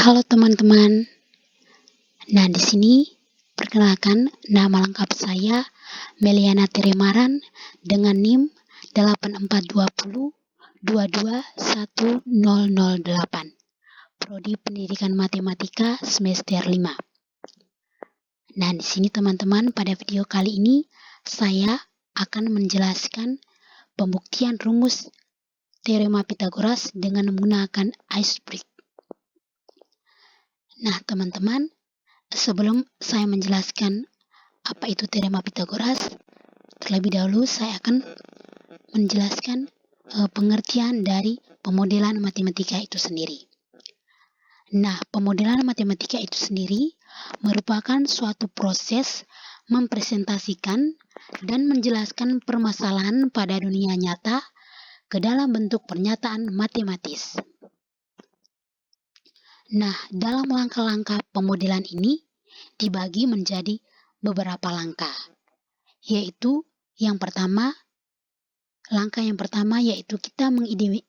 Halo teman-teman. Nah, di sini perkenalkan nama lengkap saya Meliana Terimaran dengan NIM 8420 2210008. Prodi Pendidikan Matematika semester 5. Nah, di sini teman-teman, pada video kali ini saya akan menjelaskan pembuktian rumus teorema Pythagoras dengan menggunakan ice break. Nah, teman-teman, sebelum saya menjelaskan apa itu teorema Pythagoras, terlebih dahulu saya akan menjelaskan pengertian dari pemodelan matematika itu sendiri. Nah, pemodelan matematika itu sendiri merupakan suatu proses mempresentasikan dan menjelaskan permasalahan pada dunia nyata ke dalam bentuk pernyataan matematis. Nah, dalam langkah-langkah pemodelan ini dibagi menjadi beberapa langkah, yaitu langkah yang pertama yaitu kita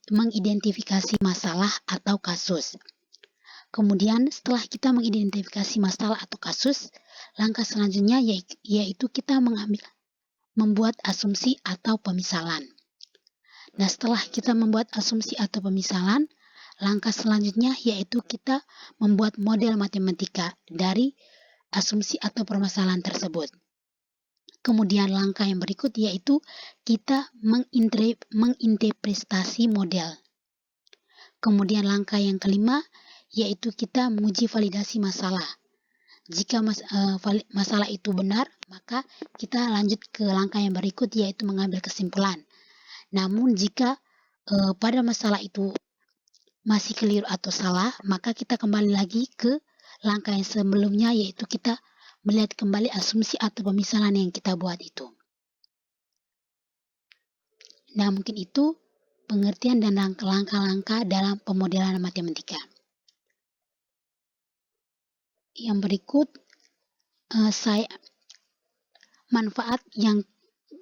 mengidentifikasi masalah atau kasus. Kemudian setelah kita mengidentifikasi masalah atau kasus, langkah selanjutnya yaitu kita membuat asumsi atau pemisalan. Nah, setelah kita membuat asumsi atau pemisalan, langkah selanjutnya yaitu kita membuat model matematika dari asumsi atau permasalahan tersebut. Kemudian langkah yang berikut yaitu kita menginterpretasi model. Kemudian langkah yang kelima yaitu kita menguji validasi masalah. Jika masalah itu benar, maka kita lanjut ke langkah yang berikut yaitu mengambil kesimpulan. Namun jika pada masalah itu masih keliru atau salah, maka kita kembali lagi ke langkah yang sebelumnya yaitu kita melihat kembali asumsi atau pemisalan yang kita buat itu. Nah, mungkin itu pengertian dan langkah-langkah dalam pemodelan matematika. Yang berikut manfaat yang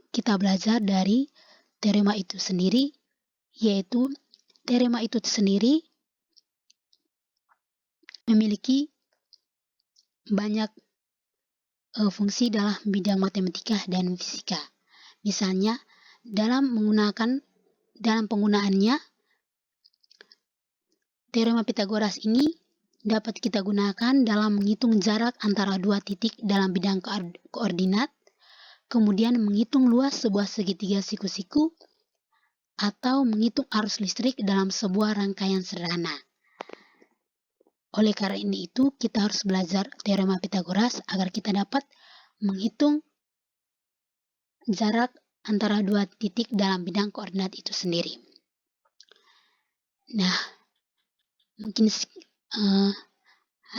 kita belajar dari teorema itu sendiri, yaitu teorema itu sendiri memiliki banyak fungsi dalam bidang matematika dan fisika. Misalnya, dalam penggunaannya, teorema Pythagoras ini dapat kita gunakan dalam menghitung jarak antara dua titik dalam bidang koordinat, kemudian menghitung luas sebuah segitiga siku-siku, atau menghitung arus listrik dalam sebuah rangkaian sederhana. Oleh karena itu, kita harus belajar teorema Pythagoras agar kita dapat menghitung jarak antara dua titik dalam bidang koordinat itu sendiri. Nah, mungkin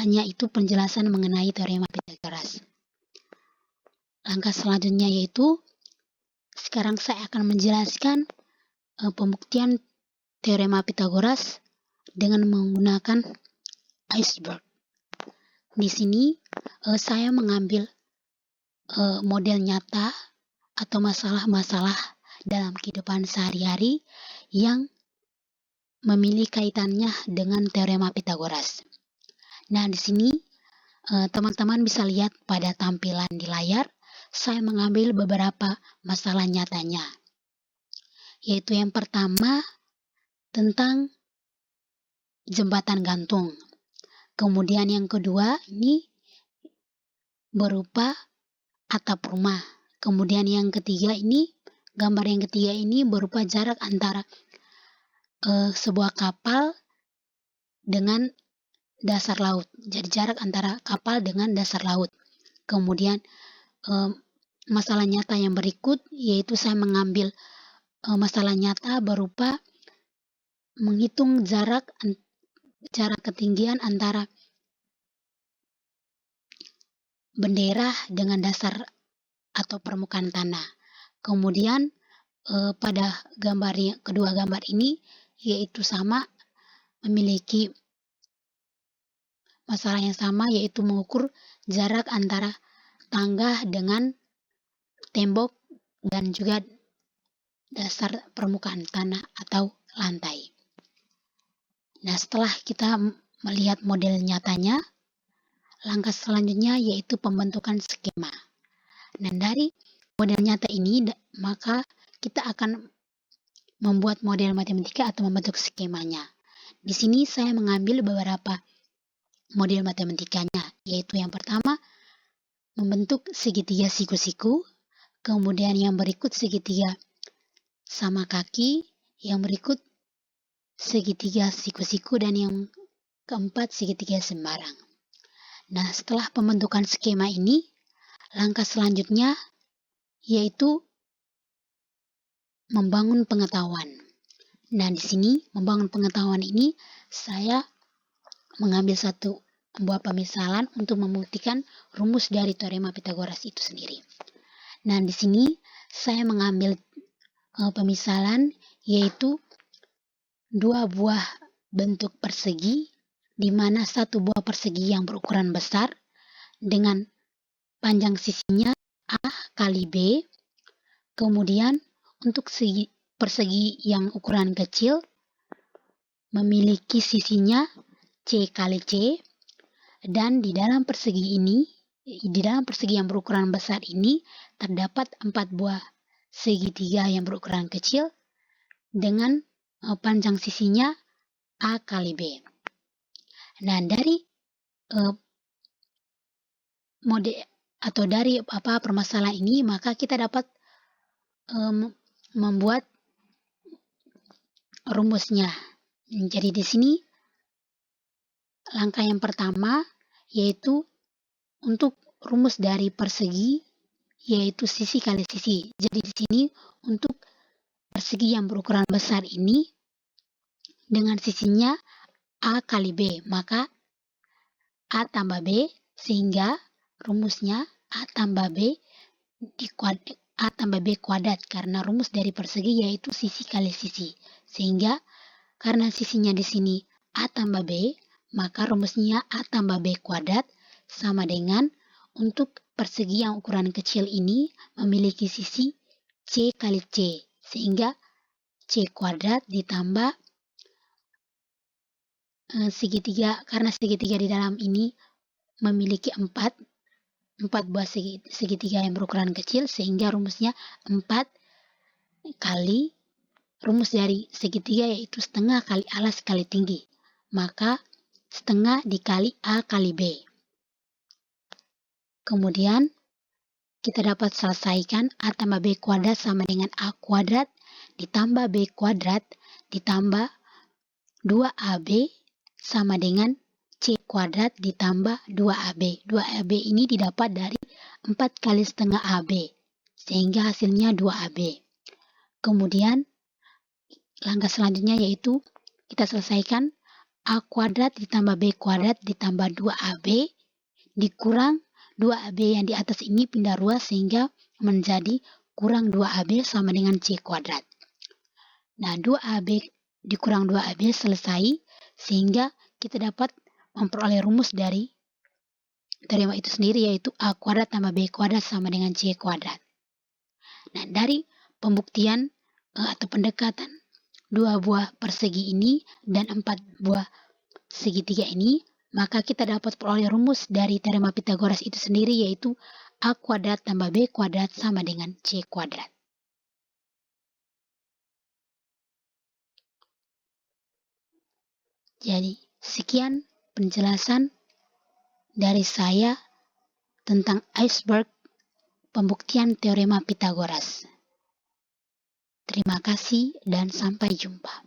hanya itu penjelasan mengenai teorema Pythagoras. Langkah selanjutnya yaitu, sekarang saya akan menjelaskan pembuktian teorema Pythagoras dengan menggunakan iceberg. Di sini saya mengambil model nyata atau masalah-masalah dalam kehidupan sehari-hari yang memiliki kaitannya dengan teorema Pythagoras. Nah, di sini teman-teman bisa lihat pada tampilan di layar, saya mengambil beberapa masalah nyatanya. Yaitu yang pertama tentang jembatan gantung. Kemudian yang kedua ini berupa atap rumah. Kemudian yang ketiga ini, gambar yang ketiga ini berupa jarak antara sebuah kapal dengan dasar laut. Jadi jarak antara kapal dengan dasar laut. Kemudian masalah nyata yang berikut yaitu saya mengambil masalah nyata berupa menghitung jarak ketinggian antara bendera dengan dasar atau permukaan tanah. Kemudian pada kedua gambar ini yaitu sama memiliki masalah yang sama, yaitu mengukur jarak antara tangga dengan tembok dan juga dasar permukaan tanah atau lantai. Nah, setelah kita melihat model nyatanya, langkah selanjutnya yaitu pembentukan skema. Dan dari model nyata ini, maka kita akan membuat model matematika atau membentuk skemanya. Di sini saya mengambil beberapa model matematikanya, yaitu yang pertama, membentuk segitiga siku-siku, kemudian yang berikut segitiga sama kaki, yang berikut segitiga siku-siku, dan yang keempat segitiga sembarang. Nah, setelah pembentukan skema ini, langkah selanjutnya yaitu membangun pengetahuan. Nah, di sini membangun pengetahuan ini saya mengambil satu buah pemisalan untuk membuktikan rumus dari teorema Pythagoras itu sendiri. Nah, di sini saya mengambil pemisalan yaitu dua buah bentuk persegi, di mana satu buah persegi yang berukuran besar dengan panjang sisinya A kali B, kemudian untuk persegi yang ukuran kecil memiliki sisinya C kali C, dan di dalam persegi yang berukuran besar ini terdapat 4 buah segitiga yang berukuran kecil dengan panjang sisinya A kali B. Nah, dari permasalahan ini, maka kita dapat membuat rumusnya. Jadi di sini langkah yang pertama yaitu untuk rumus dari persegi yaitu sisi kali sisi. Jadi di sini untuk persegi yang berukuran besar ini dengan sisinya A kali B, maka A tambah B, sehingga rumusnya A tambah B kuadrat, karena rumus dari persegi yaitu sisi kali sisi. Sehingga karena sisinya di sini A tambah B, maka rumusnya A tambah B kuadrat sama dengan untuk persegi yang ukuran kecil ini memiliki sisi C kali C, sehingga C kuadrat ditambah segitiga, karena segitiga di dalam ini memiliki 4 buah segitiga yang berukuran kecil, sehingga rumusnya 4 kali rumus dari segitiga yaitu setengah kali alas kali tinggi, maka setengah dikali A kali B. Kemudian kita dapat selesaikan A tambah B kuadrat sama dengan A kuadrat ditambah B kuadrat ditambah 2AB sama dengan C kuadrat ditambah 2AB. 2AB ini didapat dari 4 kali setengah AB, sehingga hasilnya 2AB. Kemudian langkah selanjutnya yaitu kita selesaikan A kuadrat ditambah B kuadrat ditambah 2AB dikurang 2AB yang di atas ini pindah ruas sehingga menjadi kurang 2AB sama dengan C kuadrat. Nah, 2AB dikurang 2AB selesai, sehingga kita dapat memperoleh rumus dari teorema itu sendiri yaitu A kuadrat tambah B kuadrat sama dengan C kuadrat. Nah, dari pembuktian atau pendekatan 2 buah persegi ini dan 4 buah segitiga ini, maka kita dapat peroleh rumus dari teorema Pythagoras itu sendiri yaitu A kuadrat tambah B kuadrat sama dengan C kuadrat. Jadi, sekian penjelasan dari saya tentang iceberg pembuktian teorema Pythagoras. Terima kasih dan sampai jumpa.